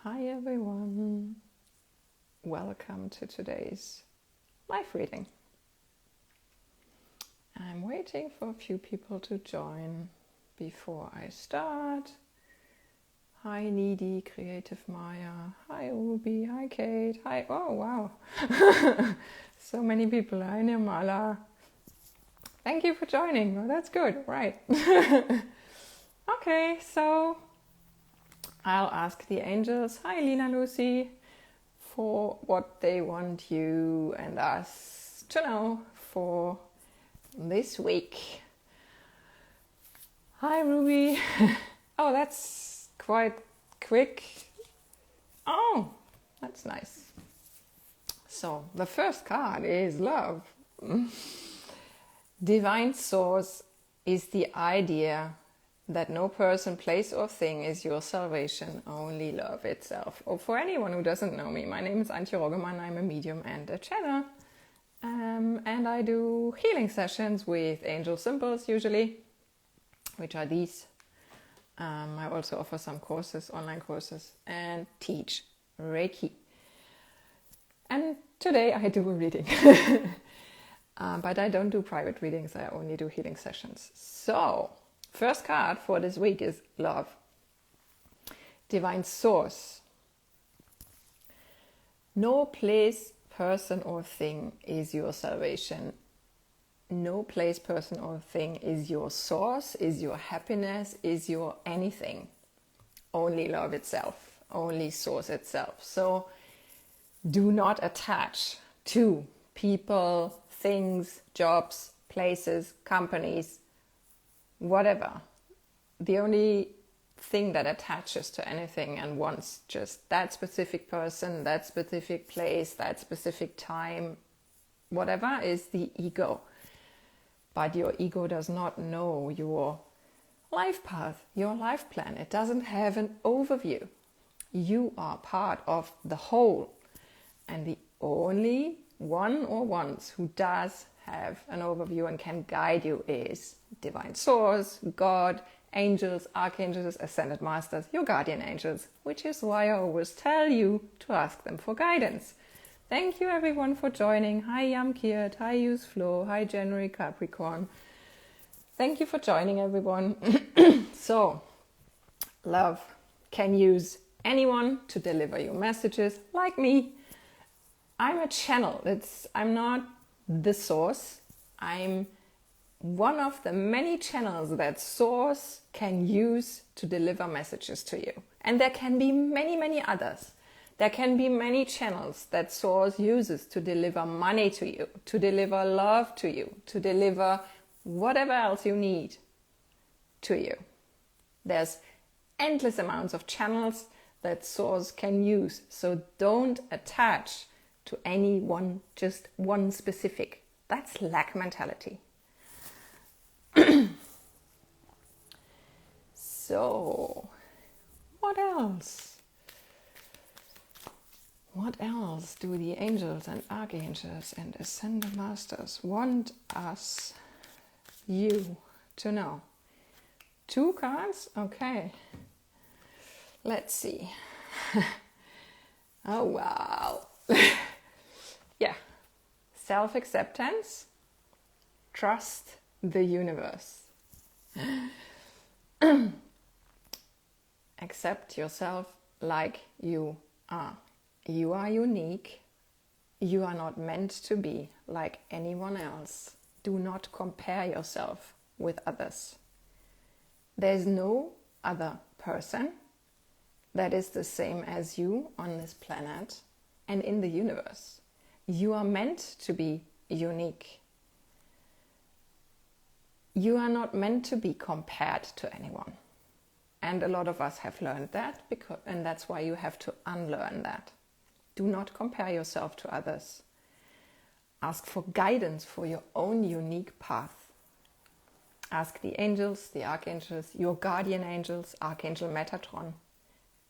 Hi everyone, welcome to today's live reading. I'm waiting for a few people to join before I start. Hi Needy, Creative Maya, hi Ruby, hi Kate, hi, oh wow, so many people, hi Nirmala. Thank you for joining, oh, that's good, right. Okay, so I'll ask the angels, hi Lina Lucy, for what they want you and us to know for this week. Hi Ruby. Oh, that's quite quick. Oh, that's nice. So the first card is love. Divine source is the idea that no person, place or thing is your salvation, only love itself. Or for anyone who doesn't know me, my name is Antje Roggemann, I'm a medium and a channel. And I do healing sessions with angel symbols usually, which are these. I also offer some courses, online courses, and teach Reiki. And today I do a reading. But I don't do private readings, I only do healing sessions. So, first card for this week is love. Divine source. No place, person or thing is your salvation. No place, person or thing is your source, is your happiness, is your anything. Only love itself, only source itself. So do not attach to people, things, jobs, places, companies, whatever. The only thing that attaches to anything and wants just that specific person, that specific place, that specific time, whatever, is the ego. But your ego does not know your life path, your life plan. It doesn't have an overview. You are part of the whole. And the only one or ones who does have an overview and can guide you is Divine Source, God, angels, archangels, ascended masters, your guardian angels, which is why I always tell you to ask them for guidance. Thank you everyone for joining. Hi Yamkirt, hi Use Flo, hi January Capricorn. Thank you for joining everyone. So, love can use anyone to deliver your messages, like me. I'm a channel. I'm not the source. I'm one of the many channels that source can use to deliver messages to you. And there can be many, many others. There can be many channels that source uses to deliver money to you, to deliver love to you, to deliver whatever else you need to you. There's endless amounts of channels that source can use. So don't attach to any one, just one specific. That's lack mentality. So, what else? What else do the angels and archangels and ascended masters want us, you, to know? 2 cards? Okay. Let's see. Oh, wow. Yeah. Self-acceptance. Trust the universe. Accept yourself like you are. You are unique. You are not meant to be like anyone else. Do not compare yourself with others. There's no other person that is the same as you on this planet and in the universe. You are meant to be unique. You are not meant to be compared to anyone. And a lot of us have learned that, and that's why you have to unlearn that. Do not compare yourself to others. Ask for guidance for your own unique path. Ask the angels, the archangels, your guardian angels, Archangel Metatron.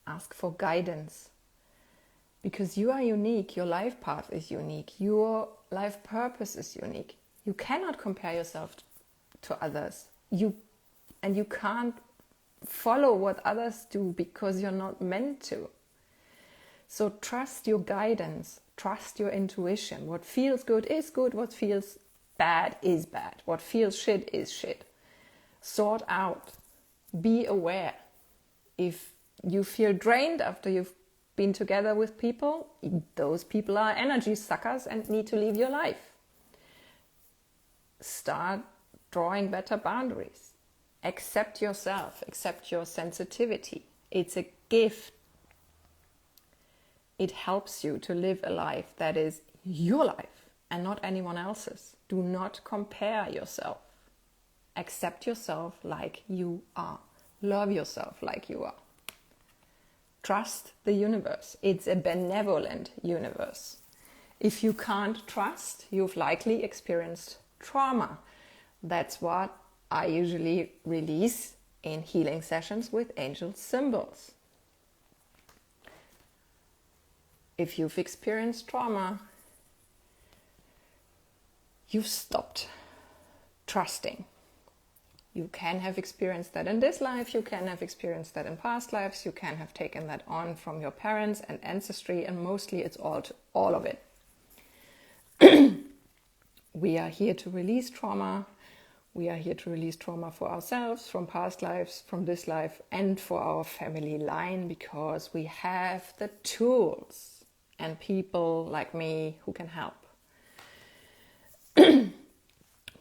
Ask for guidance. Because you are unique, your life path is unique, your life purpose is unique. You cannot compare yourself to others. You can't follow what others do because you're not meant to. So trust your guidance, trust your intuition. What feels good is good, what feels bad is bad, what feels shit is shit. Sort out, be aware. If you feel drained after you've been together with people, those people are energy suckers and need to leave your life. Start drawing better boundaries. Accept yourself, accept your sensitivity. It's a gift. It helps you to live a life that is your life and not anyone else's. Do not compare yourself. Accept yourself like you are. Love yourself like you are. Trust the universe. It's a benevolent universe. If you can't trust, you've likely experienced trauma. That's what I usually release in healing sessions with angel symbols. If you've experienced trauma, you've stopped trusting. You can have experienced that in this life, you can have experienced that in past lives, you can have taken that on from your parents and ancestry, and mostly it's all of it. We are here to release trauma. We are here to release trauma for ourselves, from past lives, from this life, and for our family line, because we have the tools and people like me who can help.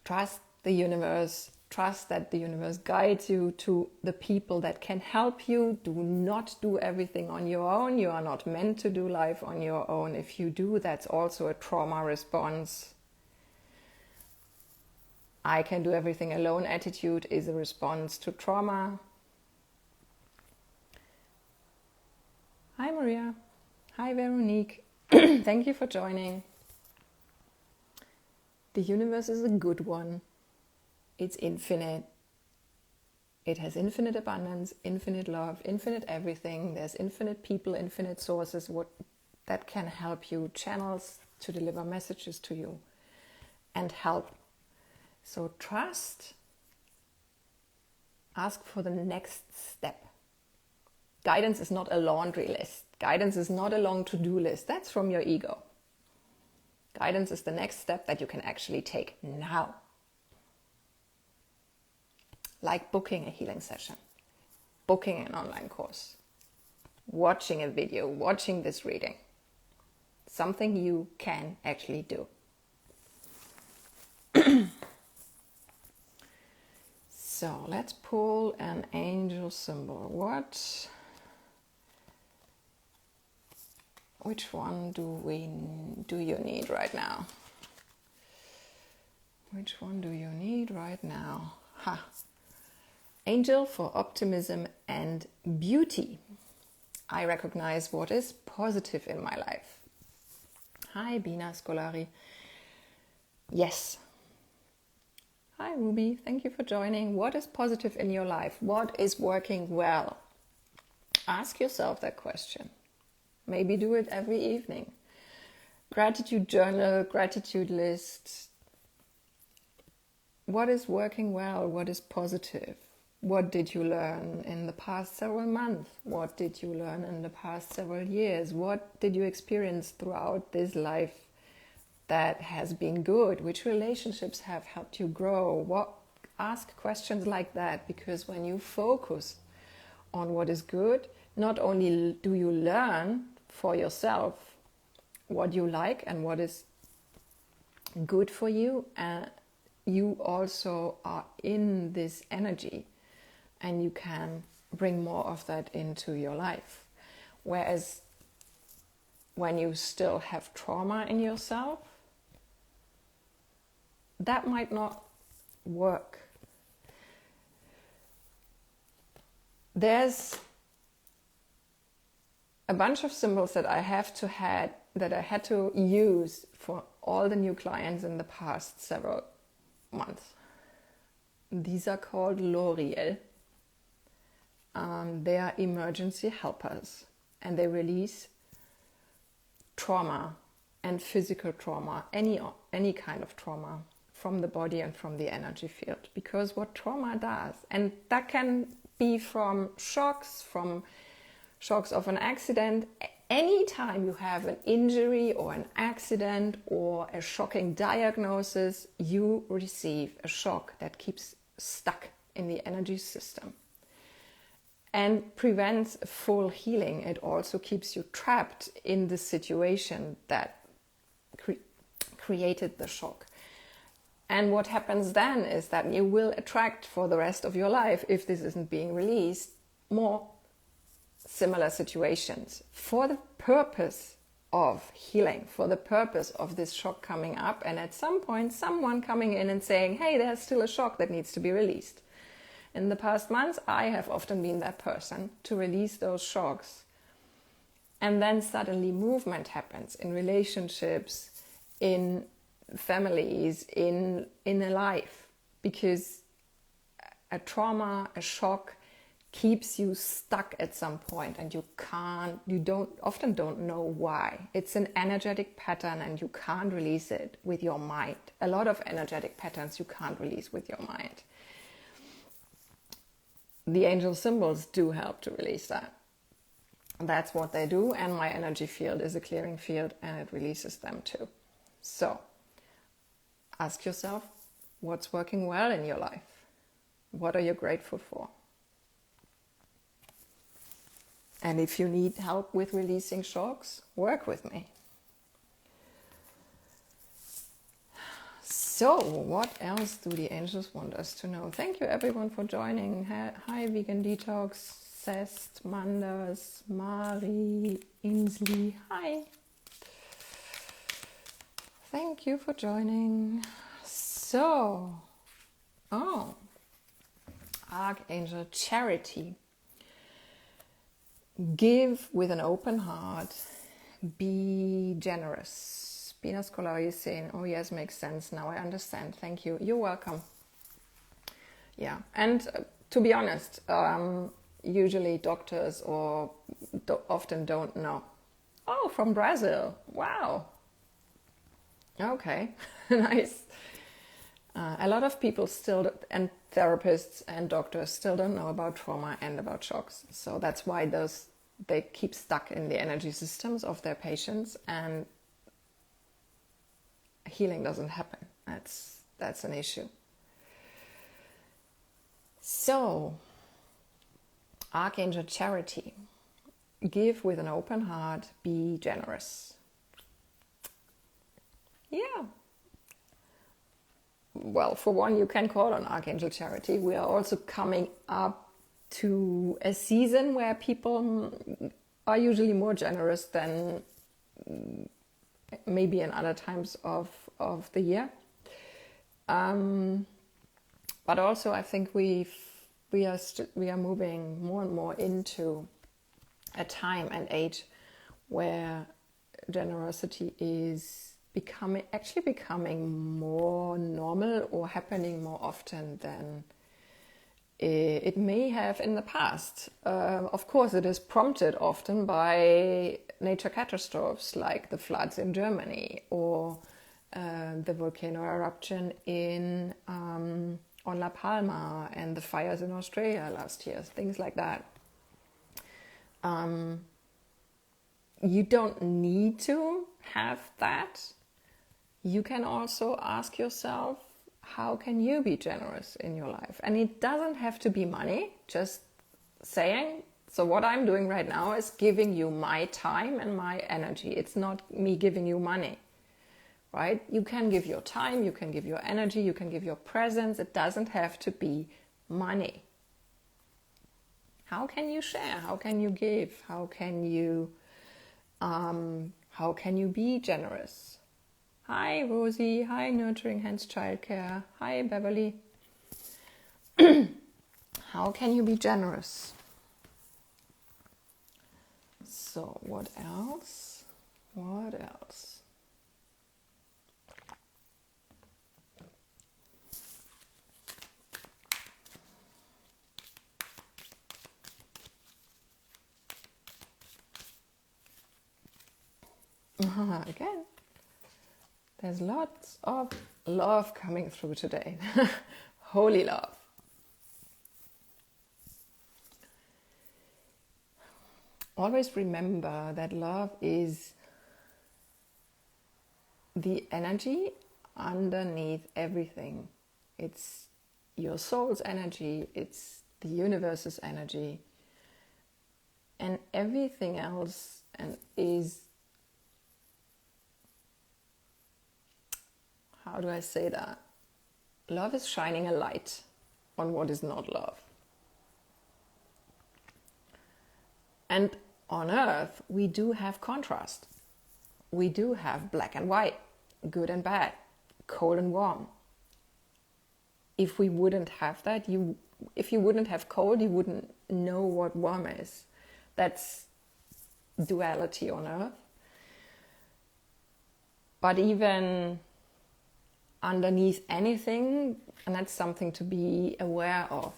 Trust the universe. Trust that the universe guides you to the people that can help you. Do not do everything on your own. You are not meant to do life on your own. If you do, that's also a trauma response. I can do everything alone attitude is a response to trauma. Hi Maria. Hi Veronique. Thank you for joining. The universe is a good one. It's infinite. It has infinite abundance, infinite love, infinite everything. There's infinite people, infinite sources that can help you, channels to deliver messages to you and help. So trust. Ask for the next step. Guidance is not a laundry list. Guidance is not a long to-do list. That's from your ego. Guidance is the next step that you can actually take now. Like booking a healing session, booking an online course, watching a video, watching this reading. Something you can actually do. So let's pull an angel symbol. Which one do you need right now? Which one do you need right now? Angel for optimism and beauty. I recognize what is positive in my life. Hi, Bina Scolari. Yes. Hi, Ruby. Thank you for joining. What is positive in your life? What is working well? Ask yourself that question. Maybe do it every evening. Gratitude journal, gratitude list. What is working well? What is positive? What did you learn in the past several months? What did you learn in the past several years? What did you experience throughout this life that has been good? Which relationships have helped you grow? Ask questions like that, because when you focus on what is good, not only do you learn for yourself what you like and what is good for you, you also are in this energy and you can bring more of that into your life. Whereas when you still have trauma in yourself, that might not work. There's a bunch of symbols that I had to use for all the new clients in the past several months. These are called L'Oreal. They are emergency helpers, and they release trauma and physical trauma, any kind of trauma from the body and from the energy field. Because what trauma does, and that can be from shocks of an accident, Anytime you have an injury or an accident or a shocking diagnosis, you receive a shock that keeps stuck in the energy system and prevents full healing. It also keeps you trapped in the situation that created the shock. And what happens then is that you will attract for the rest of your life, if this isn't being released, more similar situations for the purpose of healing, for the purpose of this shock coming up, and at some point someone coming in and saying, hey, there's still a shock that needs to be released. In the past months, I have often been that person to release those shocks. And then suddenly movement happens in relationships, in families, in a life, because a trauma, a shock keeps you stuck at some point, and you often don't know why. It's an energetic pattern and you can't release it with your mind. A lot of energetic patterns you can't release with your mind. The angel symbols do help to release that. That's what they do, and my energy field is a clearing field and it releases them too. So ask yourself, what's working well in your life? What are you grateful for? And if you need help with releasing shocks, work with me. So, what else do the angels want us to know? Thank you everyone for joining. Hi, Vegan Detox, Cest, Manders, Mari, Inslee. Hi. Thank you for joining. So, Archangel Charity. Give with an open heart. Be generous. Bina Scolari is saying, oh yes, makes sense. Now I understand. Thank you. You're welcome. Yeah, and to be honest, usually doctors often don't know. Oh, from Brazil. Wow. Okay, nice. A lot of people still, and therapists and doctors still don't know about trauma and about shocks. So that's why they keep stuck in the energy systems of their patients, and healing doesn't happen. That's an issue. So, Archangel Charity. Give with an open heart. Be generous. Yeah. Well, for one, you can call on Archangel Charity. We are also coming up to a season where people are usually more generous than maybe in other times of the year. But also, I think we are moving more and more into a time and age where generosity is becoming more normal or happening more often than it may have in the past. Of course, it is prompted often by nature catastrophes like the floods in Germany or the volcano eruption on La Palma and the fires in Australia last year, things like that. You don't need to have that. You can also ask yourself, how can you be generous in your life? And it doesn't have to be money, just saying, so what I'm doing right now is giving you my time and my energy. It's not me giving you money, right? You can give your time, you can give your energy, you can give your presence. It doesn't have to be money. How can you share? How can you give? How can you be generous? Hi, Rosie. Hi, Nurturing Hands Childcare. Hi, Beverly. How can you be generous? So, what else? What else? Again. There's lots of love coming through today. Holy love. always remember that love is the energy underneath everything. It's your soul's energy, it's the universe's energy, and everything else is, how do I say that? Love is shining a light on what is not love. And on Earth, we do have contrast. We do have black and white, good and bad, cold and warm. If we wouldn't have that, if you wouldn't have cold, you wouldn't know what warm is. That's duality on Earth. But even underneath anything, and that's something to be aware of,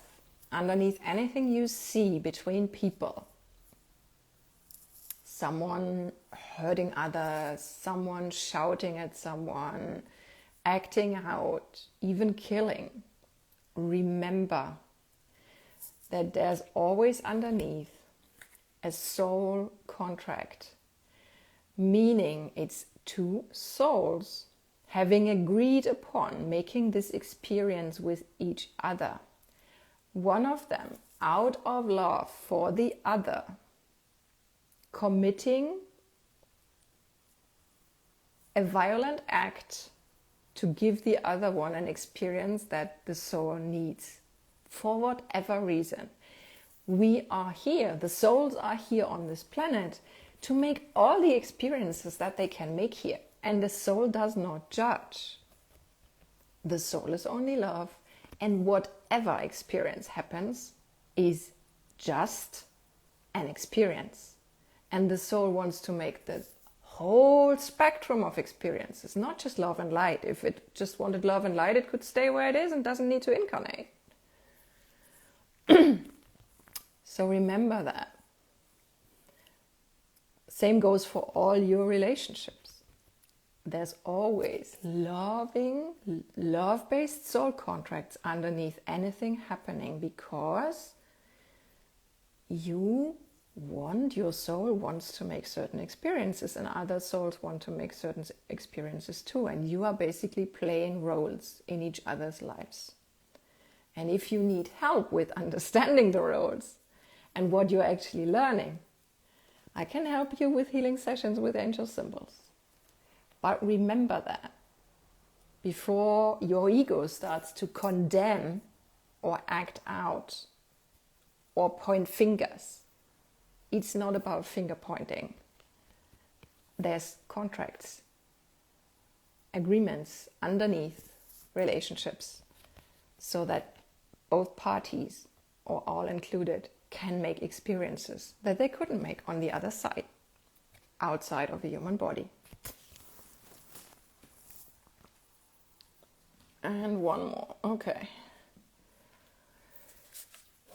underneath anything you see between people, someone hurting others, someone shouting at someone, acting out, even killing, remember that there's always underneath a soul contract, meaning it's two souls having agreed upon making this experience with each other. One of them, out of love for the other, committing a violent act to give the other one an experience that the soul needs for whatever reason. We are here, the souls are here on this planet to make all the experiences that they can make here. And the soul does not judge. The soul is only love, and whatever experience happens is just an experience. And the soul wants to make the whole spectrum of experiences, not just love and light. If it just wanted love and light, it could stay where it is and doesn't need to incarnate. So remember that. Same goes for all your relationships. There's always loving, love-based soul contracts underneath anything happening, because your soul wants to make certain experiences, and other souls want to make certain experiences too. And you are basically playing roles in each other's lives. And if you need help with understanding the roles and what you're actually learning, I can help you with healing sessions with angel symbols. But remember that before your ego starts to condemn or act out or point fingers, it's not about finger pointing. There's contracts, agreements underneath relationships, so that both parties, or all included, can make experiences that they couldn't make on the other side, outside of the human body. And one more. Okay.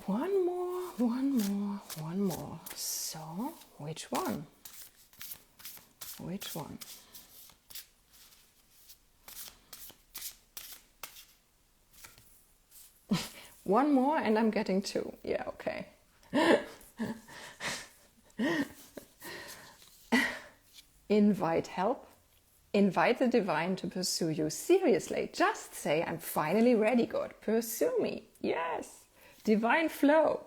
One more. So, which one? One more and I'm getting two. Yeah, okay. Invite help. Invite the divine to pursue you. Seriously, just say, I'm finally ready, God. Pursue me. Yes. Divine flow.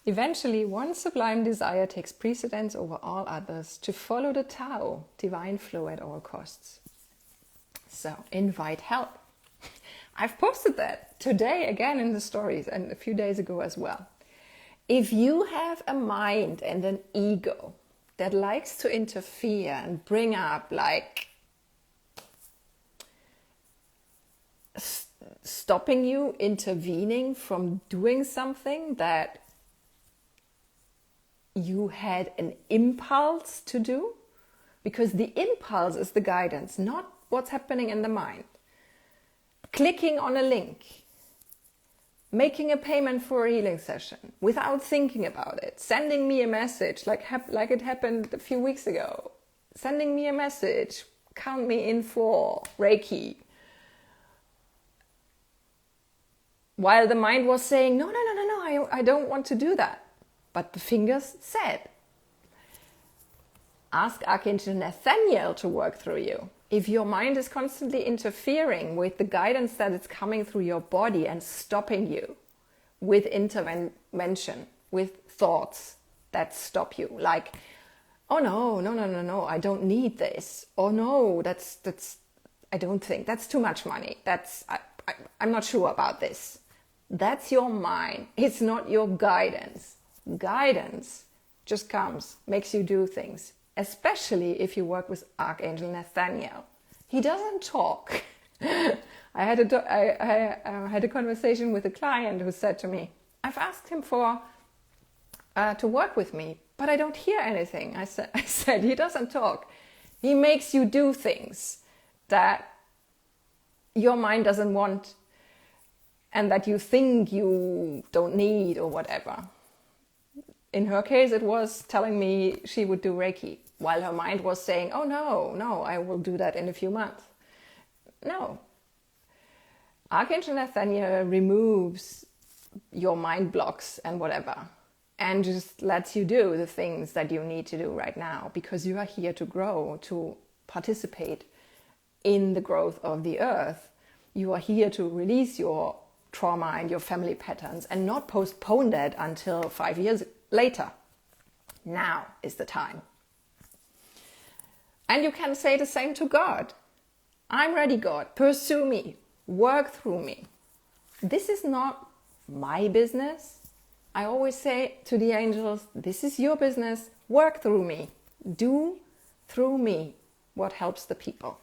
Eventually, one sublime desire takes precedence over all others, to follow the Tao, divine flow at all costs. So, invite help. I've posted that today again in the stories, and a few days ago as well. If you have a mind and an ego that likes to interfere and bring up, like, stopping you, intervening from doing something that you had an impulse to do, because the impulse is the guidance, not what's happening in the mind. Clicking on a link, making a payment for a healing session without thinking about it, sending me a message like it happened a few weeks ago, sending me a message, count me in for Reiki, while the mind was saying, no, I don't want to do that. but the fingers said. Ask Archangel Nathaniel to work through you. If your mind is constantly interfering with the guidance that is coming through your body and stopping you with intervention, with thoughts that stop you, like, oh no, I don't need this. Oh no, that's I don't think that's too much money. I'm not sure about this. That's your mind. It's not your guidance. Guidance just comes, makes you do things. Especially if you work with Archangel Nathaniel. He doesn't talk. I had a conversation with a client who said to me, I've asked him to work with me, but I don't hear anything. I said, he doesn't talk. He makes you do things that your mind doesn't want and that you think you don't need or whatever. In her case, it was telling me she would do Reiki, while her mind was saying, oh no, I will do that in a few months. No. Archangel Nathaniel removes your mind blocks and whatever, and just lets you do the things that you need to do right now, because you are here to grow, to participate in the growth of the earth. You are here to release your trauma and your family patterns and not postpone that until 5 years later. Now is the time. And you can say the same to God. I'm ready, God. Pursue me. Work through me. This is not my business. I always say to the angels, this is your business. Work through me. Do through me what helps the people.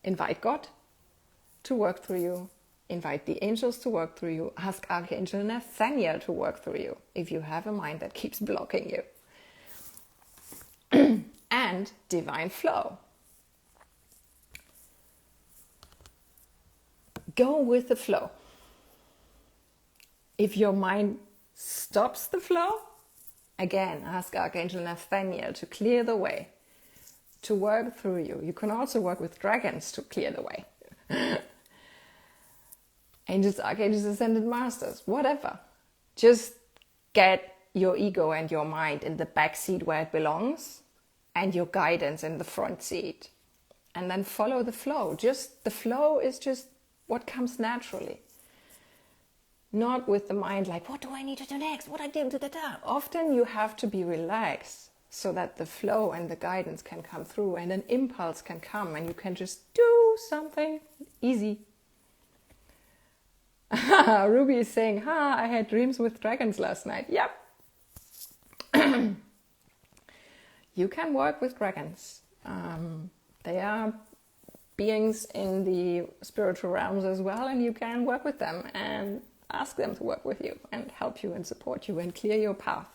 Invite God to work through you. Invite the angels to work through you. Ask Archangel Nathaniel to work through you if you have a mind that keeps blocking you. And divine flow. Go with the flow. If your mind stops the flow, again, ask Archangel Nathaniel to clear the way, to work through you. You can also work with dragons to clear the way. Angels, archangels, ascended masters, whatever. Just get your ego and your mind in the back seat where it belongs, and your guidance in the front seat. And then follow the flow. Just the flow is just what comes naturally. Not with the mind like, what do I need to do next? What I do? Often you have to be relaxed so that the flow and the guidance can come through and an impulse can come and you can just do something easy. Ruby is saying, I had dreams with dragons last night. Yep. You can work with dragons. They are beings in the spiritual realms as well, and you can work with them and ask them to work with you and help you and support you and clear your path.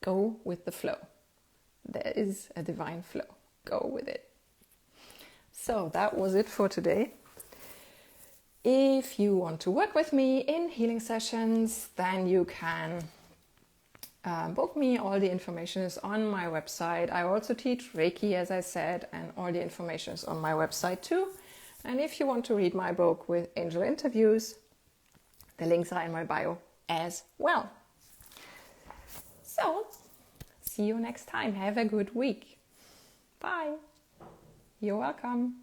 Go with the flow. There is a divine flow. Go with it. So that was it for today. If you want to work with me in healing sessions, then you can book me. All the information is on my website. I also teach Reiki, as I said, and all the information is on my website too. And if you want to read my book with angel interviews, the links are in my bio as well. So, see you next time. Have a good week. Bye. You're welcome.